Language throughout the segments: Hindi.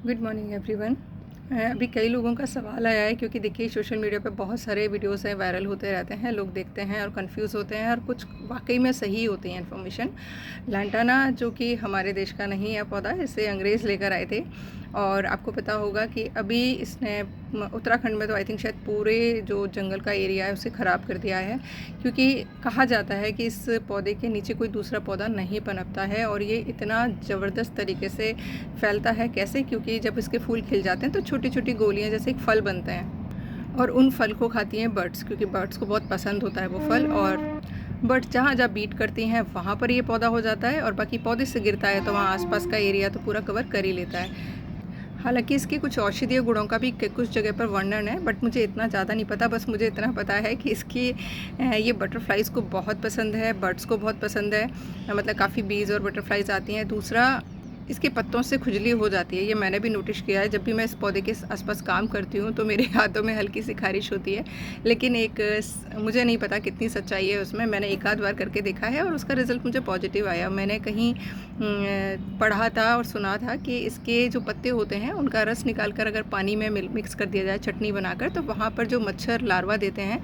Good morning everyone. अभी कई लोगों का सवाल आया है क्योंकि देखिए सोशल मीडिया पे बहुत सारे वीडियोस हैं, वायरल होते रहते हैं, लोग देखते हैं और कंफ्यूज होते हैं और कुछ वाकई में सही होती हैं इन्फॉर्मेशन। लैंटाना जो कि हमारे देश का नहीं है पौधा, इसे अंग्रेज़ लेकर आए थे और आपको पता होगा कि अभी इसने उत्तराखंड में तो आई थिंक शायद पूरे जो जंगल का एरिया है उसे ख़राब कर दिया है, क्योंकि कहा जाता है कि इस पौधे के नीचे कोई दूसरा पौधा नहीं पनपता है और ये इतना ज़बरदस्त तरीके से फैलता है। कैसे? क्योंकि जब इसके फूल खिल जाते हैं तो छोटी छोटी गोलियां जैसे एक फल बनते हैं और उन फल को खाती हैं बर्ड्स, क्योंकि बर्ड्स को बहुत पसंद होता है वो फल। और बर्ड्स जहाँ जहाँ बीट करती हैं वहाँ पर ये पौधा हो जाता है और बाकी पौधे से गिरता है तो वहाँ आसपास का एरिया तो पूरा कवर कर ही लेता है। हालांकि इसके कुछ औषधीय गुणों का भी कुछ जगह पर वर्णन है, बट मुझे इतना ज़्यादा नहीं पता। बस मुझे इतना पता है कि इसकी ये बटरफ्लाइज़ को बहुत पसंद है, बर्ड्स को बहुत पसंद है, मतलब काफ़ी बीज और बटरफ्लाइज़ आती हैं। दूसरा, इसके पत्तों से खुजली हो जाती है, ये मैंने भी नोटिस किया है। जब भी मैं इस पौधे के आसपास काम करती हूँ तो मेरे हाथों में हल्की सी खारिश होती है, लेकिन मुझे नहीं पता कितनी सच्चाई है उसमें। मैंने एक आध बार करके देखा है और उसका रिज़ल्ट मुझे पॉजिटिव आया। मैंने कहीं पढ़ा था और सुना था कि इसके जो पत्ते होते हैं उनका रस निकाल कर अगर पानी में मिक्स कर दिया जाए चटनी बनाकर, तो वहाँ पर जो मच्छर लार्वा देते हैं,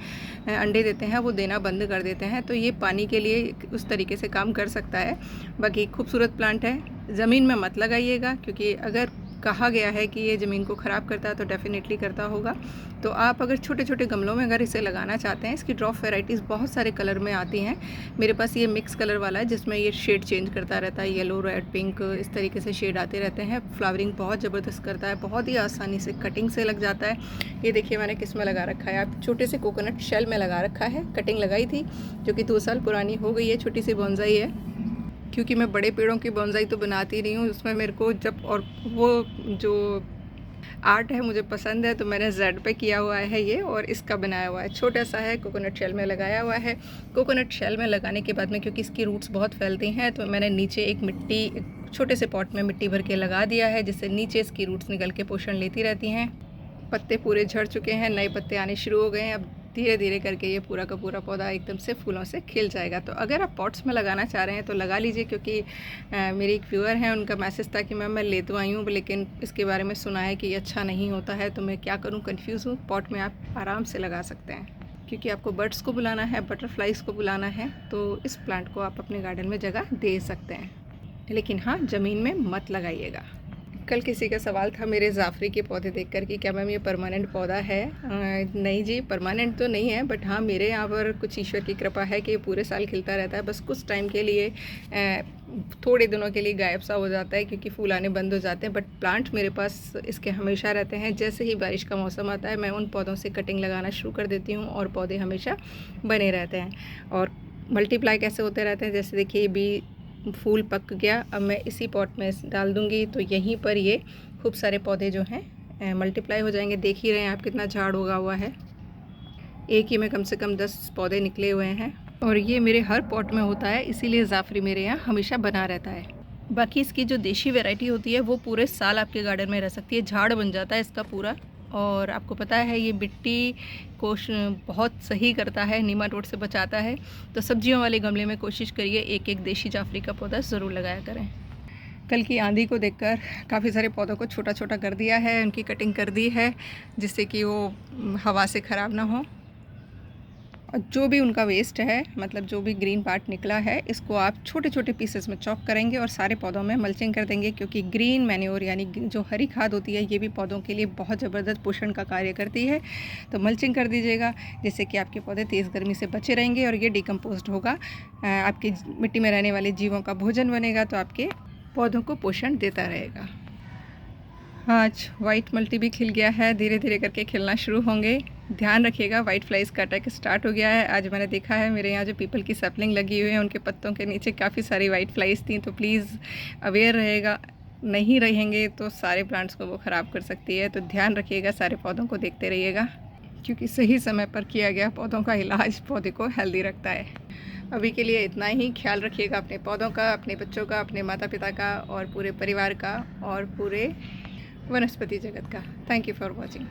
अंडे देते हैं, वो देना बंद कर देते हैं। तो ये पानी के लिए उस तरीके से काम कर सकता है। बाकी खूबसूरत प्लांट है, ज़मीन में मत लगाइएगा, क्योंकि अगर कहा गया है कि ये ज़मीन को ख़राब करता है तो डेफ़िनेटली करता होगा। तो आप अगर छोटे छोटे गमलों में अगर इसे लगाना चाहते हैं, इसकी ड्रॉप वैराइटीज़ बहुत सारे कलर में आती हैं। मेरे पास ये मिक्स कलर वाला है जिसमें ये शेड चेंज करता रहता है, येलो, रेड, पिंक, इस तरीके से शेड आते रहते हैं। फ्लावरिंग बहुत ज़बरदस्त करता है, बहुत ही आसानी से कटिंग से लग जाता है। ये देखिए मैंने किस में लगा रखा है, आप छोटे से कोकोनट शेल में लगा रखा है। कटिंग लगाई थी जो कि 2 साल पुरानी हो गई है, छोटी सी बॉन्साई है। क्योंकि मैं बड़े पेड़ों की बॉन्साई तो बनाती नहीं हूँ, उसमें मेरे को जब और वो जो आर्ट है मुझे पसंद है, तो मैंने जेड पे किया हुआ है ये, और इसका बनाया हुआ है, छोटा सा है, कोकोनट शेल में लगाया हुआ है। कोकोनट शेल में लगाने के बाद में क्योंकि इसकी रूट्स बहुत फैलती हैं, तो मैंने नीचे एक छोटे से पॉट में मिट्टी भर के लगा दिया है, जिससे नीचे इसकी रूट्स निकल के पोषण लेती रहती हैं। पत्ते पूरे झड़ चुके हैं, नए पत्ते आने शुरू हो गए हैं। अब धीरे धीरे करके ये पूरा का पूरा पौधा एकदम से फूलों से खिल जाएगा। तो अगर आप पॉट्स में लगाना चाह रहे हैं तो लगा लीजिए, क्योंकि मेरी एक व्यूअर हैं, उनका मैसेज था कि मैं ले तो आई हूँ, लेकिन इसके बारे में सुना है कि ये अच्छा नहीं होता है, तो मैं क्या करूँ, कन्फ्यूज़ हूँ। पॉट में आप आराम से लगा सकते हैं, क्योंकि आपको बर्ड्स को बुलाना है, बटरफ्लाइज़ को बुलाना है, तो इस प्लांट को आप अपने गार्डन में जगह दे सकते हैं, लेकिन हाँ, ज़मीन में मत लगाइएगा। कल किसी का सवाल था मेरे जाफरी के पौधे देख कर कि क्या मैम ये परमानेंट पौधा है? नहीं जी, परमानेंट तो नहीं है, बट हाँ, मेरे यहाँ पर कुछ ईश्वर की कृपा है कि ये पूरे साल खिलता रहता है। बस कुछ टाइम के लिए थोड़े दिनों के लिए गायब सा हो जाता है क्योंकि फूल आने बंद हो जाते हैं, बट प्लांट मेरे पास इसके हमेशा रहते हैं। जैसे ही बारिश का मौसम आता है मैं उन पौधों से कटिंग लगाना शुरू कर देती हूँ और पौधे हमेशा बने रहते हैं और मल्टीप्लाई कैसे होते रहते हैं। जैसे देखिए भी फूल पक गया, अब मैं इसी पॉट में डाल दूँगी, तो यहीं पर ये खूब सारे पौधे जो हैं मल्टीप्लाई हो जाएंगे। देख ही रहे हैं आप कितना झाड़ उगा हुआ है, एक ही में कम से कम 10 पौधे निकले हुए हैं, और ये मेरे हर पॉट में होता है, इसीलिए जाफरी मेरे यहाँ हमेशा बना रहता है। बाकी इसकी जो देशी वैरायटी होती है वो पूरे साल आपके गार्डन में रह सकती है, झाड़ बन जाता है इसका पूरा। और आपको पता है ये मिट्टी को बहुत सही करता है, नीमाटोड से बचाता है। तो सब्जियों वाले गमले में कोशिश करिए एक एक देशी जाफरी का पौधा ज़रूर लगाया करें। कल की आंधी को देखकर काफ़ी सारे पौधों को छोटा छोटा कर दिया है, उनकी कटिंग कर दी है, जिससे कि वो हवा से ख़राब ना हो। और जो भी उनका वेस्ट है, मतलब जो भी ग्रीन पार्ट निकला है, इसको आप छोटे छोटे पीसेस में चॉप करेंगे और सारे पौधों में मल्चिंग कर देंगे, क्योंकि ग्रीन मैन्योर यानी जो हरी खाद होती है ये भी पौधों के लिए बहुत ज़बरदस्त पोषण का कार्य करती है। तो मल्चिंग कर दीजिएगा, जिससे कि आपके पौधे तेज़ गर्मी से बचे रहेंगे और ये डिकम्पोज्ड होगा, आपकी मिट्टी में रहने वाले जीवों का भोजन बनेगा, तो आपके पौधों को पोषण देता रहेगा। आज वाइट मल्टी भी खिल गया है, धीरे धीरे करके खिलना शुरू होंगे। ध्यान रखिएगा, वाइट फ्लाइज़ का अटैक स्टार्ट हो गया है। आज मैंने देखा है मेरे यहाँ जो पीपल की सैपलिंग लगी हुई है उनके पत्तों के नीचे काफ़ी सारी वाइट फ्लाइज़ थी, तो प्लीज़ अवेयर रहेगा, नहीं रहेंगे तो सारे प्लांट्स को वो ख़राब कर सकती है। तो ध्यान रखिएगा, सारे पौधों को देखते रहिएगा, क्योंकि सही समय पर किया गया पौधों का इलाज पौधे को हेल्दी रखता है। अभी के लिए इतना ही। ख्याल रखिएगा अपने पौधों का, अपने बच्चों का, अपने माता पिता का और पूरे परिवार का और पूरे वनस्पति जगत का। Thank you for watching.